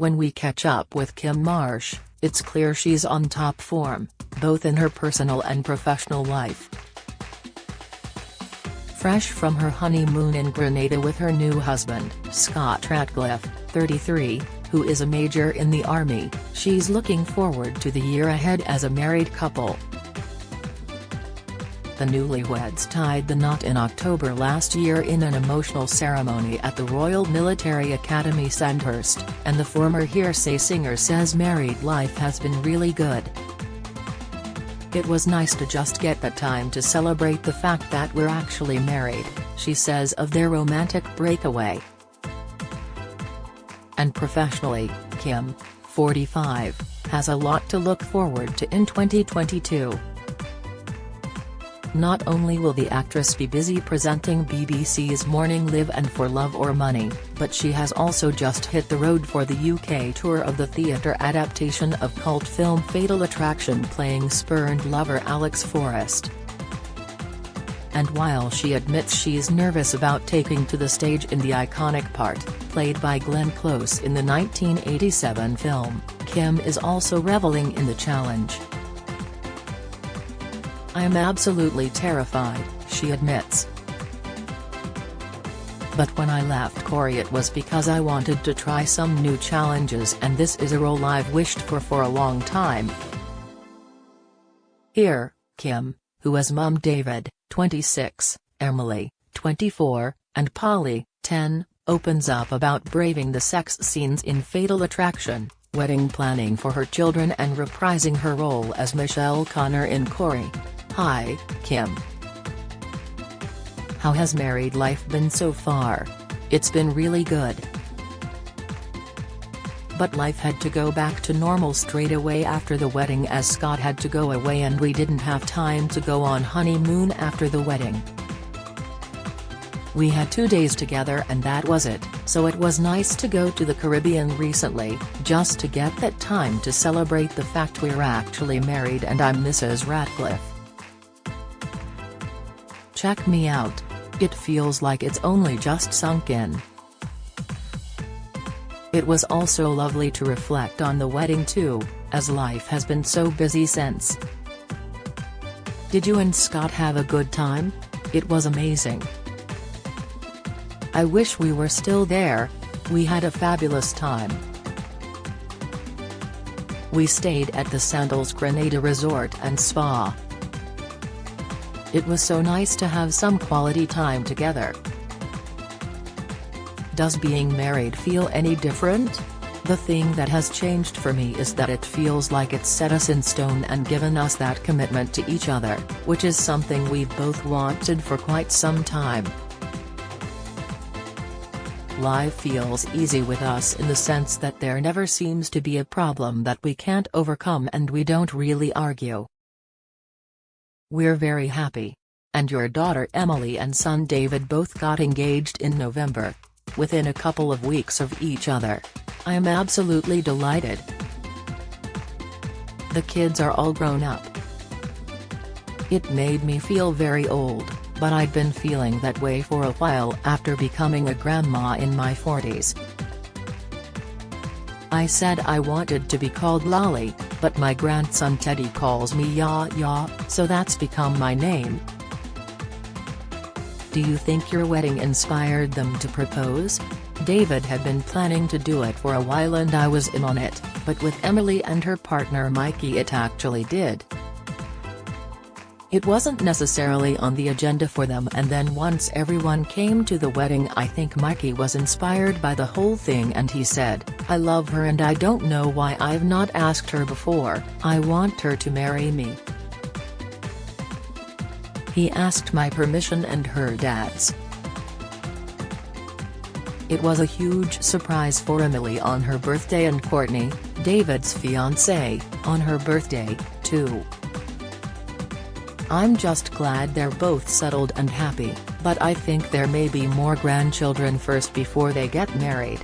When we catch up with Kym Marsh, it's clear she's on top form, both in her personal and professional life. Fresh from her honeymoon in Grenada with her new husband, Scott Ratcliffe, 33, who is a major in the army, she's looking forward to the year ahead as a married couple. The newlyweds tied the knot in October last year in an emotional ceremony at the Royal Military Academy Sandhurst, and the former Hearsay singer says married life has been really good. "It was nice to just get that time to celebrate the fact that we're actually married," she says of their romantic breakaway. And professionally, Kym, 45, has a lot to look forward to in 2022. Not only will the actress be busy presenting BBC's Morning Live and For Love or Money, but she has also just hit the road for the UK tour of the theatre adaptation of cult film Fatal Attraction, playing spurned lover Alex Forrest. And while she admits she's nervous about taking to the stage in the iconic part, played by Glenn Close in the 1987 film, Kym is also reveling in the challenge. "I'm absolutely terrified," she admits. "But when I left Corrie it was because I wanted to try some new challenges, and this is a role I've wished for a long time." Here, Kym, who has mum David, 26, Emily, 24, and Polly, 10, opens up about braving the sex scenes in Fatal Attraction, wedding planning for her children and reprising her role as Michelle Connor in Corrie. "Hi, Kym. How has married life been so far? It's been really good. But life had to go back to normal straight away after the wedding, as Scott had to go away and we didn't have time to go on honeymoon after the wedding. We had 2 days together and that was it, so it was nice to go to the Caribbean recently, just to get that time to celebrate the fact we're actually married and I'm Mrs. Ratcliffe. Check me out. It feels like it's only just sunk in." It was also lovely to reflect on the wedding too, as life has been so busy since. "Did you and Scott have a good time? It was amazing. I wish we were still there. We had a fabulous time. We stayed at the Sandals Grenada Resort and Spa. It was so nice to have some quality time together. Does being married feel any different? The thing that has changed for me is that it feels like it's set us in stone and given us that commitment to each other, which is something we've both wanted for quite some time. Life feels easy with us in the sense that there never seems to be a problem that we can't overcome and we don't really argue. We're very happy. And your daughter Emily and son David both got engaged in November. Within a couple of weeks of each other. I am absolutely delighted. The kids are all grown up. It made me feel very old, but I'd been feeling that way for a while after becoming a grandma in my 40s. I said I wanted to be called Lolly, but my grandson Teddy calls me Ya, so that's become my name." Do you think your wedding inspired them to propose? David had been planning to do it for a while and I was in on it, but with Emily and her partner Mikey it actually did. It wasn't necessarily on the agenda for them, and then once everyone came to the wedding I think Mikey was inspired by the whole thing and he said, "I love her and I don't know why I've not asked her before, I want her to marry me." He asked my permission and her dad's. It was a huge surprise for Emily on her birthday and Courtney, David's fiancée, on her birthday, too. I'm just glad they're both settled and happy, but I think there may be more grandchildren first before they get married.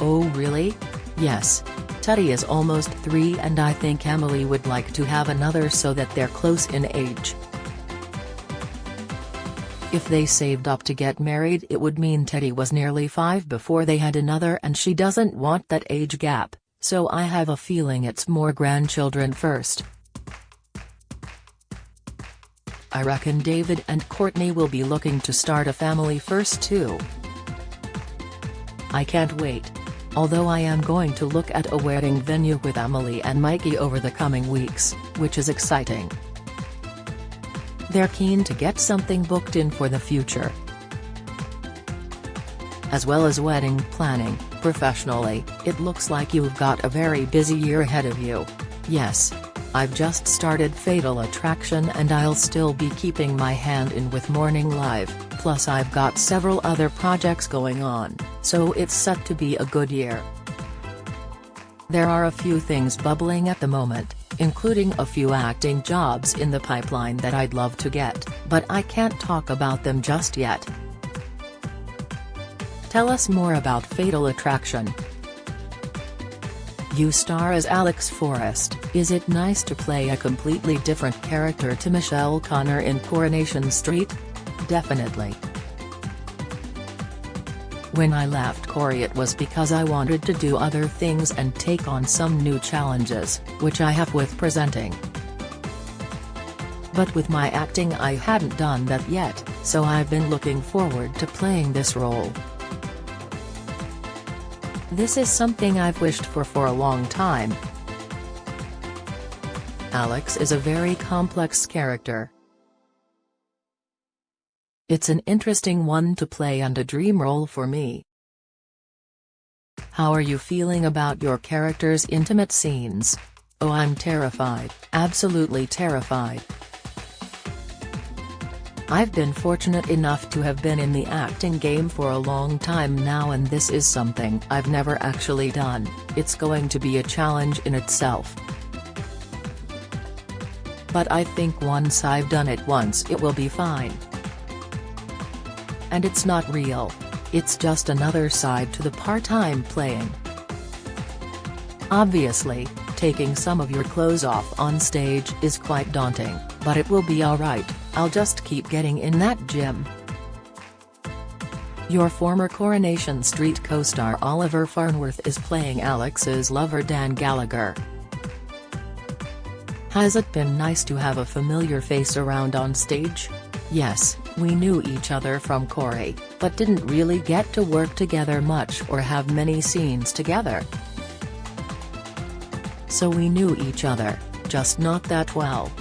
Oh really? Yes. Teddy is almost 3 and I think Emily would like to have another so that they're close in age. If they saved up to get married, it would mean Teddy was nearly 5 before they had another, and she doesn't want that age gap, so I have a feeling it's more grandchildren first. I reckon David and Courtney will be looking to start a family first too. I can't wait. Although I am going to look at a wedding venue with Emily and Mikey over the coming weeks, which is exciting. They're keen to get something booked in for the future. As well as wedding planning, professionally, it looks like you've got a very busy year ahead of you. Yes. I've just started Fatal Attraction and I'll still be keeping my hand in with Morning Live, plus I've got several other projects going on, so it's set to be a good year. There are a few things bubbling at the moment, including a few acting jobs in the pipeline that I'd love to get, but I can't talk about them just yet. Tell us more about Fatal Attraction. You star as Alex Forrest. Is it nice to play a completely different character to Michelle Connor in Coronation Street? Definitely. When I left Corrie, it was because I wanted to do other things and take on some new challenges, which I have with presenting. But with my acting, I hadn't done that yet, so I've been looking forward to playing this role. This is something I've wished for a long time. Alex is a very complex character. It's an interesting one to play and a dream role for me. How are you feeling about your character's intimate scenes? Oh, I'm terrified, absolutely terrified. I've been fortunate enough to have been in the acting game for a long time now, and this is something I've never actually done. It's going to be a challenge in itself. But I think once I've done it once, it will be fine. And it's not real. It's just another side to the part I'm playing. Obviously, taking some of your clothes off on stage is quite daunting, but it will be alright. I'll just keep getting in that gym. Your former Coronation Street co-star Oliver Farnworth is playing Alex's lover Dan Gallagher. Has it been nice to have a familiar face around on stage? Yes, we knew each other from Corrie, but didn't really get to work together much or have many scenes together. So we knew each other, just not that well.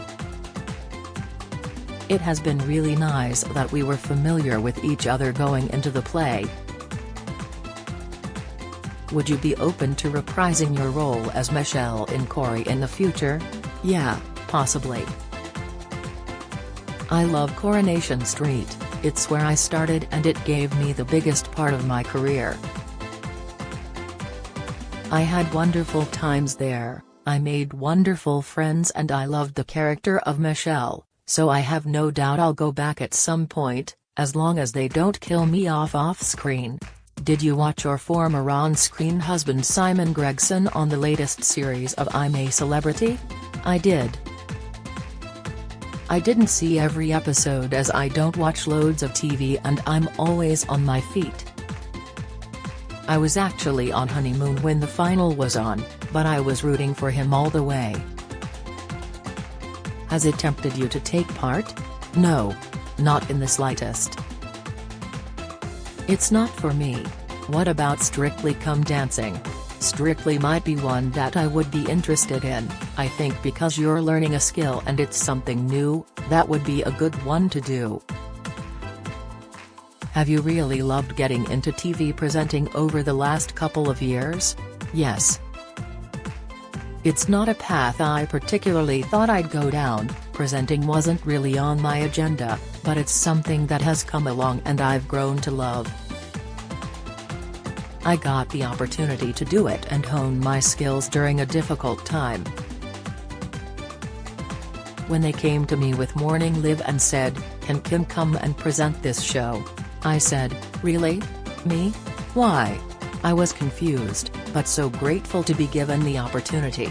It has been really nice that we were familiar with each other going into the play. Would you be open to reprising your role as Michelle in Corrie in the future? Yeah, possibly. I love Coronation Street, it's where I started and it gave me the biggest part of my career. I had wonderful times there, I made wonderful friends and I loved the character of Michelle. So I have no doubt I'll go back at some point, as long as they don't kill me off-screen. Did you watch your former on-screen husband Simon Gregson on the latest series of I'm a Celebrity? I did. I didn't see every episode as I don't watch loads of TV and I'm always on my feet. I was actually on honeymoon when the final was on, but I was rooting for him all the way. Has it tempted you to take part? No. Not in the slightest. It's not for me. What about Strictly Come Dancing? Strictly might be one that I would be interested in, I think, because you're learning a skill and it's something new, that would be a good one to do. Have you really loved getting into TV presenting over the last couple of years? Yes. It's not a path I particularly thought I'd go down, presenting wasn't really on my agenda, but it's something that has come along and I've grown to love. I got the opportunity to do it and hone my skills during a difficult time. When they came to me with Morning Live and said, "Can Kym come and present this show?" I said, "Really? Me? Why?" I was confused, but so grateful to be given the opportunity.